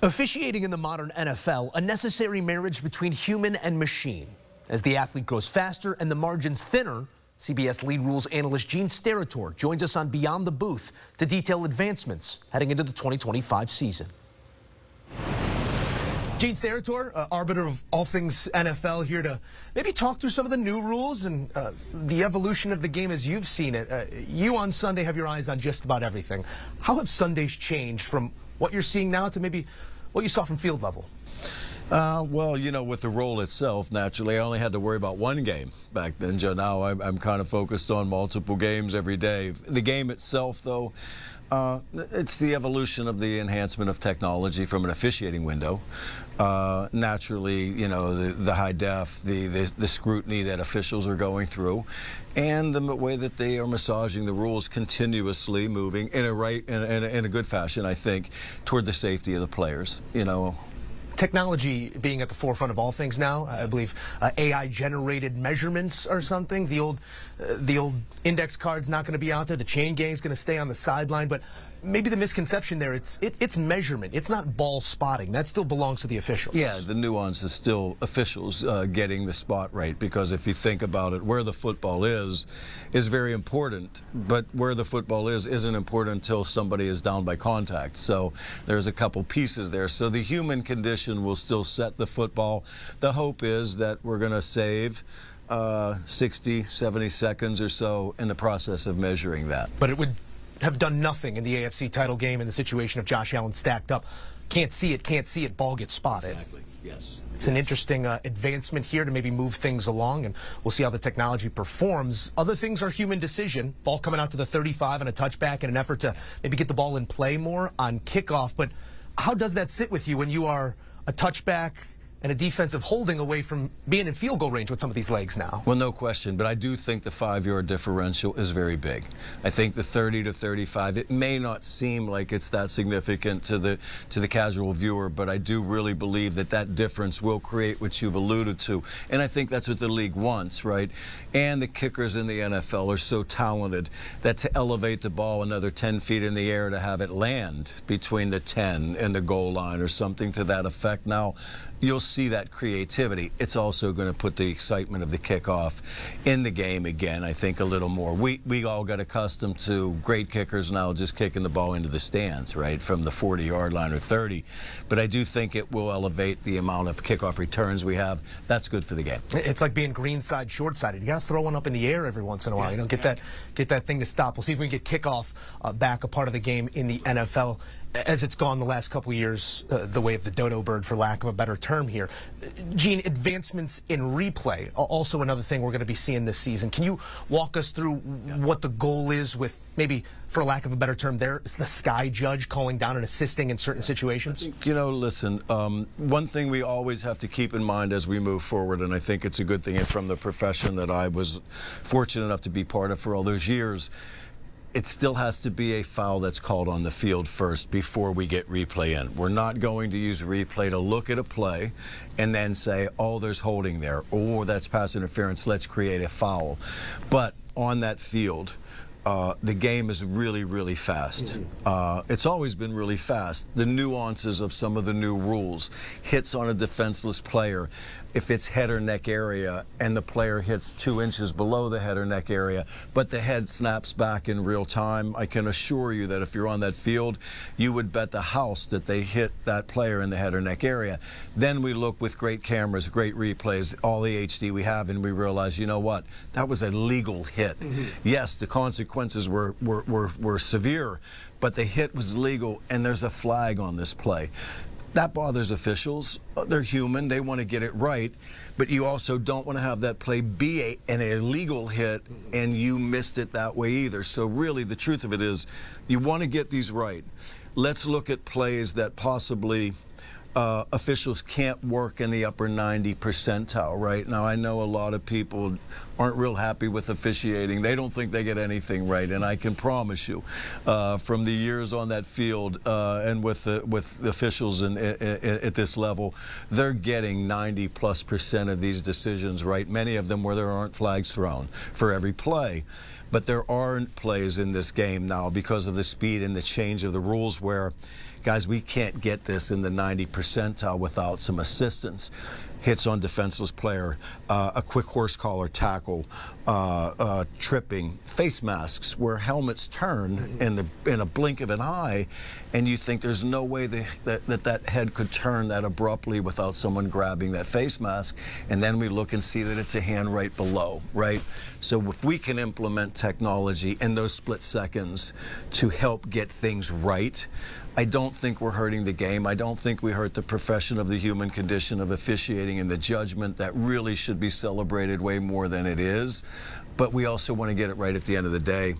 Officiating in the modern NFL, a necessary marriage between human and machine. As the athlete grows faster and the margins thinner, CBS lead rules analyst Gene Steratore joins us on Beyond the Booth to detail advancements heading into the 2025 season. Gene Steratore, arbiter of all things NFL, here to maybe talk through some of the new rules and the evolution of the game as you've seen it. You on Sunday have your eyes on just about everything. How have Sundays changed from what you're seeing now to maybe what you saw from field level? Well, you know, with the role itself, naturally, I only had to worry about one game back then, Joe. Now I'm kind of focused on multiple games every day. The game itself, though, it's the evolution of the enhancement of technology from an officiating window. Naturally, you know, the high def, the scrutiny that officials are going through, and the way that they are massaging the rules, continuously moving in a good fashion, I think, toward the safety of the players. You know. Technology being at the forefront of all things now, I believe AI-generated measurements or something. The old index card's not going to be out there. The chain gang's going to stay on the sideline. But maybe the misconception there, it's measurement. It's not ball spotting. That still belongs to the officials. Yeah, the nuance is still officials getting the spot right, because if you think about it, where the football is very important, but where the football isn't important until somebody is down by contact. So there's a couple pieces there. So the human condition will still set the football. The hope is that we're going to save 60, 70 seconds or so in the process of measuring that. But it would have done nothing in the AFC title game in the situation of Josh Allen stacked up. Can't see it, ball gets spotted. Exactly, yes. It's an interesting advancement here to maybe move things along, and we'll see how the technology performs. Other things are human decision. Ball coming out to the 35 and a touchback in an effort to maybe get the ball in play more on kickoff. But how does that sit with you when you are a touchback and a defensive holding away from being in field goal range with some of these legs now? Well, no question, but I do think the 5-yard differential is very big. I think the 30 to 35, it may not seem like it's that significant to the casual viewer, but I do really believe that that difference will create what you've alluded to. And I think that's what the league wants, right? And the kickers in the NFL are so talented that to elevate the ball another 10 feet in the air to have it land between the 10 and the goal line or something to that effect. Now, you'll see that creativity. It's also going to put the excitement of the kickoff in the game again, I think, a little more. We all got accustomed to great kickers now just kicking the ball into the stands, right, from the 40-yard line or 30. But I do think it will elevate the amount of kickoff returns we have. That's good for the game. It's like being green side, short sided. You got to throw one up in the air every once in a while. You know, get that thing to stop. We'll see if we can get kickoff back a part of the game in the NFL. As it's gone the last couple of years, the way of the dodo bird, for lack of a better term here. Gene, advancements in replay, also another thing we're going to be seeing this season. Can you walk us through what the goal is with, maybe, for lack of a better term there, the sky judge calling down and assisting in certain situations? You know, listen, one thing we always have to keep in mind as we move forward, and I think it's a good thing from the profession that I was fortunate enough to be part of for all those years, it still has to be a foul that's called on the field first before we get replay in. We're not going to use replay to look at a play and then say, oh, there's holding there, or that's pass interference, let's create a foul. But on that field, the game is really, really fast. It's always been really fast. The nuances of some of the new rules, hits on a defenseless player, if it's head or neck area and the player hits 2 inches below the head or neck area, but the head snaps back in real time, I can assure you that if you're on that field, you would bet the house that they hit that player in the head or neck area. Then we look with great cameras, great replays, all the HD we have, and we realize, you know what, that was a legal hit. Yes, the consequences were severe, but the hit was legal, and there's a flag on this play. That bothers officials. They're human. They want to get it right. But you also don't want to have that play be an illegal hit and you missed it that way either. So really, the truth of it is, you want to get these right. Let's look at plays that possibly officials can't work in the upper 90 percentile right now. I know a lot of people aren't real happy with officiating. They don't think they get anything right, and I can promise you, from the years on that field and with the officials at this level, they're getting 90+% of these decisions right. Many of them where there aren't flags thrown for every play. But there aren't plays in this game now because of the speed and the change of the rules where guys, we can't get this in the 90 percentile without some assistance. Hits on defenseless player, a quick horse collar tackle, tripping, face masks where helmets turn in a blink of an eye, and you think there's no way that head could turn that abruptly without someone grabbing that face mask, and then we look and see that it's a hand right below, right? So if we can implement technology in those split seconds to help get things right, I don't think we're hurting the game. I don't think we hurt the profession of the human condition of officiating and the judgment that really should be celebrated way more than it is. But we also want to get it right at the end of the day.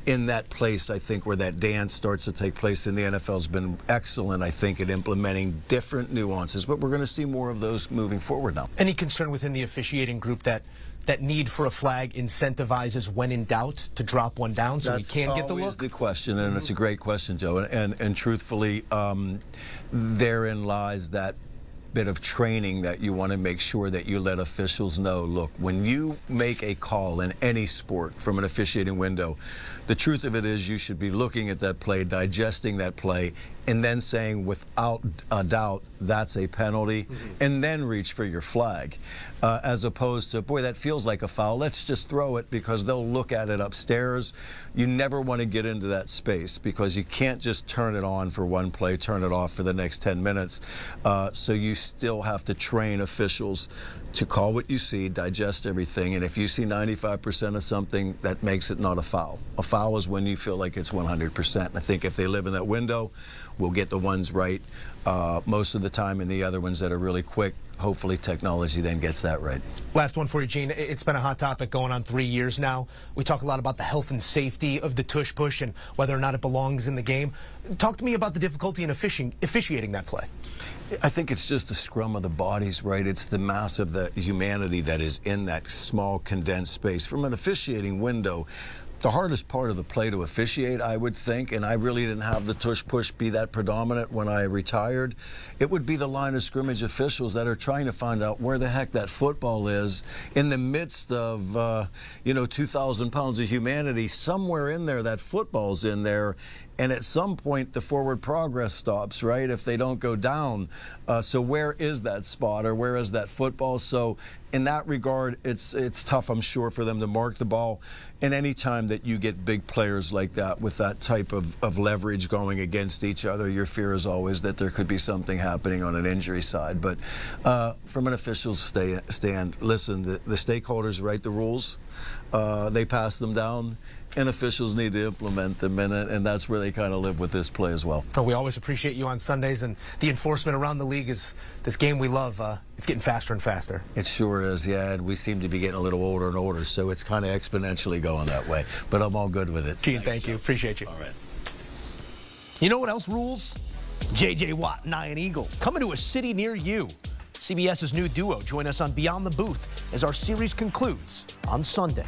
In that place, I think, where that dance starts to take place, and the NFL's been excellent, I think, at implementing different nuances. But we're going to see more of those moving forward now. Any concern within the officiating group that need for a flag incentivizes, when in doubt, to drop one down so we can get the look? That's always the question, and it's a great question, Joe. And truthfully, therein lies that bit of training that you want to make sure that you let officials know, look, when you make a call in any sport from an officiating window, the truth of it is you should be looking at that play, digesting that play, and then saying without a doubt that's a penalty, and then reach for your flag, as opposed to, boy, that feels like a foul, let's just throw it, because they'll look at it upstairs. You never want to get into that space, because you can't just turn it on for one play, turn it off for the next 10 minutes. So you still have to train officials to call what you see, digest everything, and if you see 95% of something, that makes it not a foul. A foul is when you feel like it's 100%. And I think if they live in that window, we'll get the ones right most of the time, and the other ones that are really quick, hopefully technology then gets that right. Last one for you, Gene. It's been a hot topic going on 3 years now. We talk a lot about the health and safety of the tush push and whether or not it belongs in the game. Talk to me about the difficulty in officiating that play. I think it's just the scrum of the bodies, right? It's the mass of the humanity that is in that small, condensed space. From an officiating window, the hardest part of the play to officiate, I would think, and I really didn't have the tush push be that predominant when I retired, it would be the line of scrimmage officials that are trying to find out where the heck that football is in the midst of, 2,000 pounds of humanity. Somewhere in there, that football's in there, and at some point, the forward progress stops, right, if they don't go down. So where is that spot, or where is that football? So in that regard, it's tough, I'm sure, for them to mark the ball. And any time that you get big players like that with that type of leverage going against each other, your fear is always that there could be something happening on an injury side. But from an official's stand, listen, the stakeholders write the rules. They pass them down, and officials need to implement them, and that's where they kind of live with this play as well. Well, we always appreciate you on Sundays, and the enforcement around the league is this game we love. It's getting faster and faster. It sure is, yeah, and we seem to be getting a little older and older, so it's kind of exponentially going that way. But I'm all good with it. Gene, thank you. Appreciate you. All right. You know what else rules? J.J. Watt and Iron Eagle coming to a city near you. CBS's new duo join us on Beyond the Booth as our series concludes on Sunday.